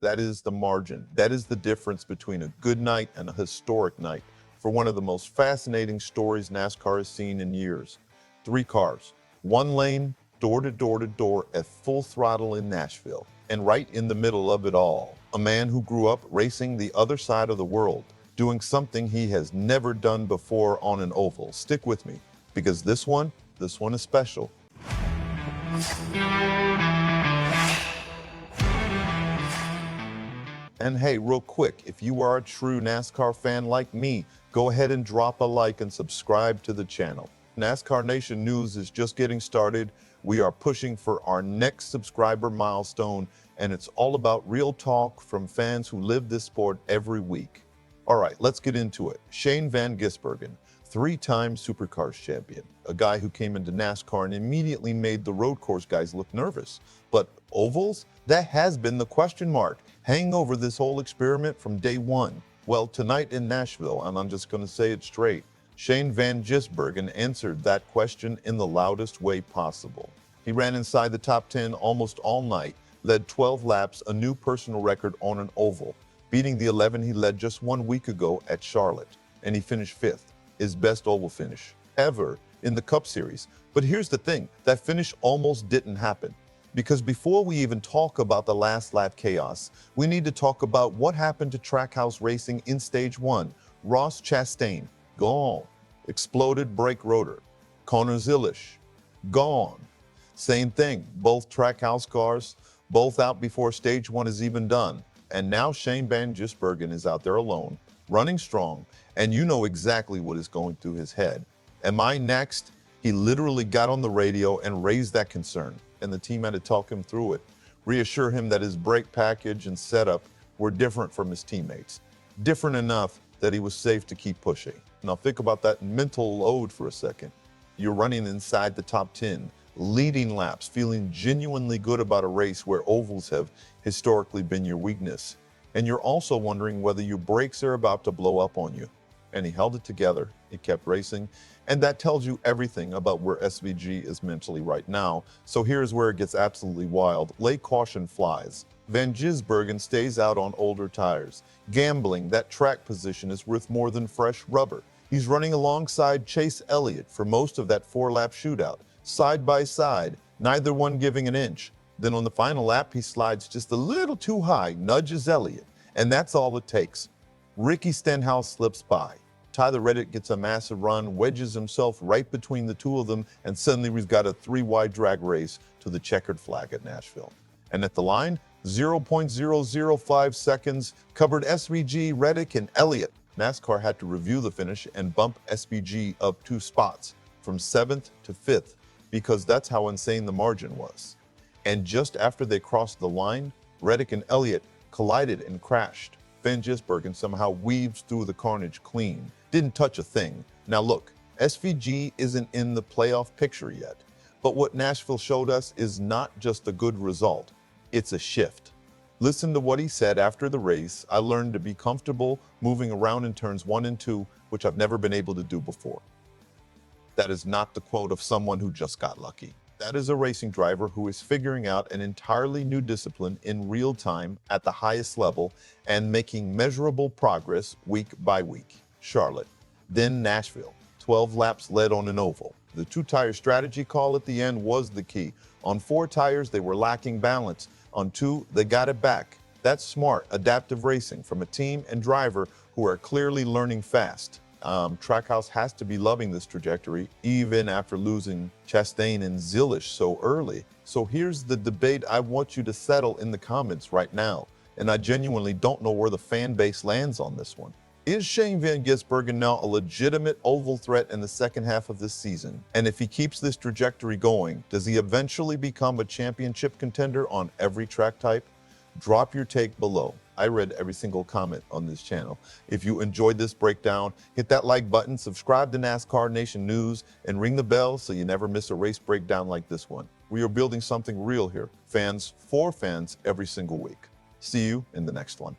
That is the margin. That is the difference between a good night and a historic night for one of the most fascinating stories NASCAR has seen in years. Three cars, one lane, door to door to door at full throttle in Nashville. And right in the middle of it all, a man who grew up racing the other side of the world, doing something he has never done before on an oval. Stick with me, because this one is special. And hey, real quick, if you are a true NASCAR fan like me, go ahead and drop a like and subscribe to the channel. NASCAR Nation news is just getting started. We are pushing for our next subscriber milestone, and it's all about real talk from fans who live this sport every week. All right, let's get into it. Shane Van Gisbergen, three-time Supercars champion, a guy who came into NASCAR and immediately made the road course guys look nervous. But ovals? That has been the question mark hanging over this whole experiment from day one. Well, tonight in Nashville, and I'm just going to say it straight, Shane Van Gisbergen answered that question in the loudest way possible. He ran inside the top 10 almost all night, led 12 laps, a new personal record on an oval, beating the 11 he led just 1 week ago at Charlotte, and he finished fifth, his best oval finish ever in the Cup Series. But here's the thing, that finish almost didn't happen. Because before we even talk about the last lap chaos, we need to talk about what happened to Trackhouse Racing in Stage 1. Ross Chastain, gone. Exploded brake rotor. Connor Zilisch, gone. Same thing, both Trackhouse cars, both out before Stage 1 is even done. And now Shane Van Gisbergen is out there alone, running strong, and you know exactly what is going through his head. Am I next? He literally got on the radio and raised that concern, and the team had to talk him through it, reassure him that his brake package and setup were different from his teammates, different enough that he was safe to keep pushing. Now think about that mental load for a second. You're running inside the top 10, leading laps, feeling genuinely good about a race where ovals have historically been your weakness. And you're also wondering whether your brakes are about to blow up on you. And he held it together, he kept racing, and that tells you everything about where SVG is mentally right now. So here's where it gets absolutely wild. Lay caution flies. Van Gisbergen stays out on older tires. Gambling that track position is worth more than fresh rubber. He's running alongside Chase Elliott for most of that 4-lap shootout, side by side, neither one giving an inch. Then on the final lap, he slides just a little too high, nudges Elliott, and that's all it takes. Ricky Stenhouse slips by. Tyler Reddick gets a massive run, wedges himself right between the two of them, and suddenly we've got a 3-wide drag race to the checkered flag at Nashville. And at the line, 0.005 seconds covered SVG, Reddick, and Elliott. NASCAR had to review the finish and bump SVG up 2 spots, from 7th to 5th, because that's how insane the margin was. And just after they crossed the line, Reddick and Elliott collided and crashed. Van Gisbergen somehow weaves through the carnage clean. Didn't touch a thing. Now look, SVG isn't in the playoff picture yet. But what Nashville showed us is not just a good result, it's a shift. Listen to what he said after the race. I learned to be comfortable moving around in turns 1 and 2, which I've never been able to do before. That is not the quote of someone who just got lucky. That is a racing driver who is figuring out an entirely new discipline in real time at the highest level and making measurable progress week by week. Charlotte, then Nashville, 12 laps led on an oval. The 2-tire strategy call at the end was the key. On 4 tires, they were lacking balance. On 2, they got it back. That's smart, adaptive racing from a team and driver who are clearly learning fast. Trackhouse has to be loving this trajectory, even after losing Chastain and Zilisch so early. So here's the debate I want you to settle in the comments right now, and I genuinely don't know where the fan base lands on this one. Is Shane Van Gisbergen now a legitimate oval threat in the second half of this season? And if he keeps this trajectory going, does he eventually become a championship contender on every track type? Drop your take below. I read every single comment on this channel. If you enjoyed this breakdown, hit that like button, subscribe to NASCAR Nation News, and ring the bell so you never miss a race breakdown like this one. We are building something real here. Fans for fans every single week. See you in the next one.